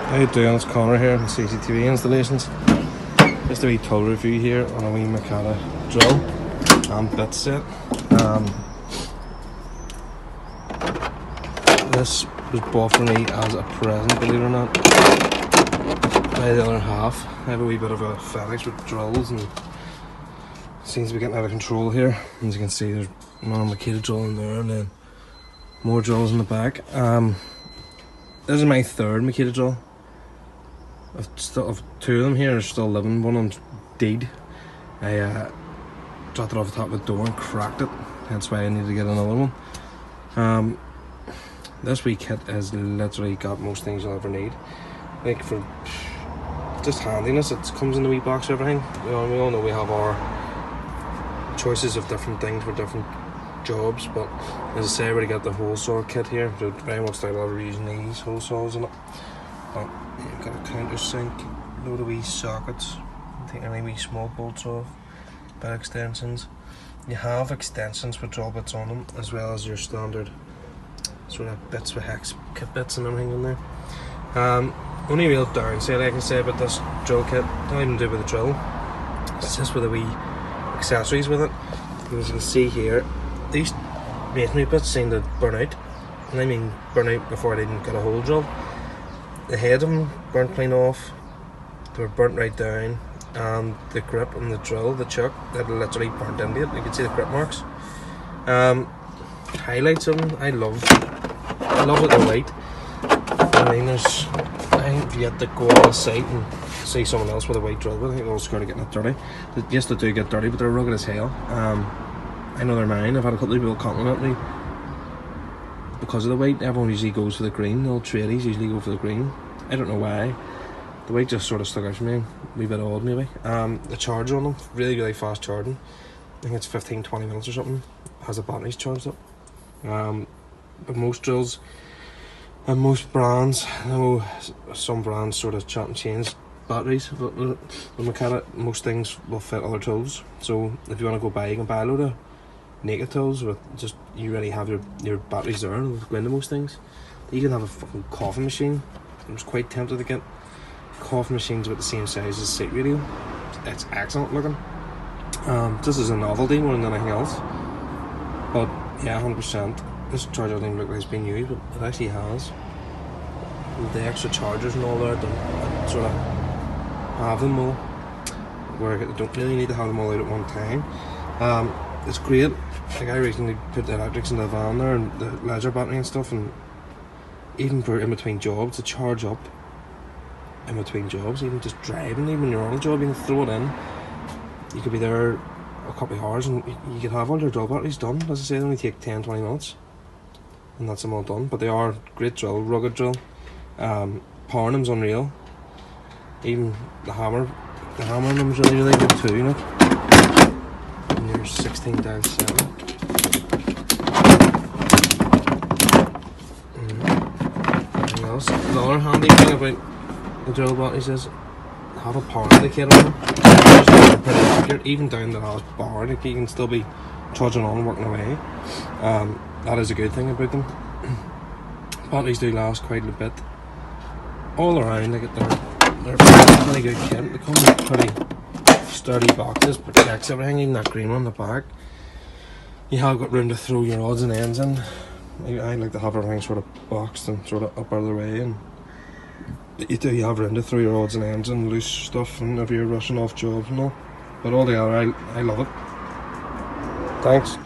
How you doing? It's Connor here in CCTV installations. Just a wee tool review here on a wee Makita drill and bit set. This was bought for me as a present, believe it or not, by the other half. I have a wee bit of a fetish with drills and seems to be getting out of control here. As you can see, there's one Makita drill in there and then more drills in the back. This is my third Makita drill. I've two of them here are still living. One of them's dead. I dropped it off the top of the door and cracked it. That's why I need to get another one. This wee kit has literally got most things you'll ever need. Like for just handiness, it comes in the wee box, everything. We all know we have our choices of different things for different jobs, but as I say, I already got the hole saw kit here. So very much like we're using these hole saws in it. But you've got a countersink, load of wee sockets, take any wee small bolts off, bit extensions. You have extensions with drill bits on them, as well as your standard sort of bits with hex kit bits and everything in there. Only real downside I can say about this drill kit, not even do with the drill, it's just with the wee accessories with it. And as you can see here, these masonry bits seem to burn out, and I mean burn out before I didn't get a hole drill. The head of them burnt clean off, they were burnt right down, and the grip and the drill, the chuck, that literally burnt into it. You can see the grip marks. Highlights of them, I love that they're white. I mean, I have yet to go on the site and see someone else with a white drill, but I think they're all scared of getting it dirty. Yes, they do get dirty, but they're rugged as hell. I know they're mine. I've had a couple of people compliment me because of the white. Everyone usually goes for the green. All tradies usually go for the green. I don't know why. The white just sort of stuck out for me. A wee bit odd maybe. The charger on them, really fast charging. I think it's 15-20 minutes or something. Has the batteries charged up. But most drills and most brands, I know some brands sort of chop and change batteries, but with Makita, most things will fit other tools. So if you want to go buy, you can buy a load of naked tools with just, you already have your batteries there and go into most things. You can have a fucking coffee machine. I was quite tempted to get coffee machines about the same size as a sight radio. It's excellent looking. This is a novelty more than anything else. But yeah, 100%. This charger doesn't look like it's been used, but it actually has. With the extra chargers and all there, I sort of have them all, where I don't really need to have them all out at one time. It's great. Like I recently put the electrics in the van there and the ledger battery and stuff, and even for in between jobs, to charge up in between jobs, even just driving, even when you're on a job, you can throw it in. You could be there a couple of hours and you could have all your drill batteries done. As I say, they only take 10-20 minutes and that's them all done. But they are great drill, rugged drill. Powering them's unreal. Even the hammer on them's really good too, you know. And you're 16 down 7. Anything else? The other handy thing about the drill batteries is have a power indicator on them. It's pretty accurate, even down the last bar. Like you can still be trudging on and working away. That is a good thing about them. Batteries do last quite a bit. All around, like they're pretty good kit. They come with pretty sturdy boxes, protects everything, even that green one on the back. You have got room to throw your odds and ends in. I like to have everything sort of boxed and sort of up out of the way, and you have room to throw your odds and ends and loose stuff, and if you're rushing off jobs and all. But altogether, I love it. Thanks.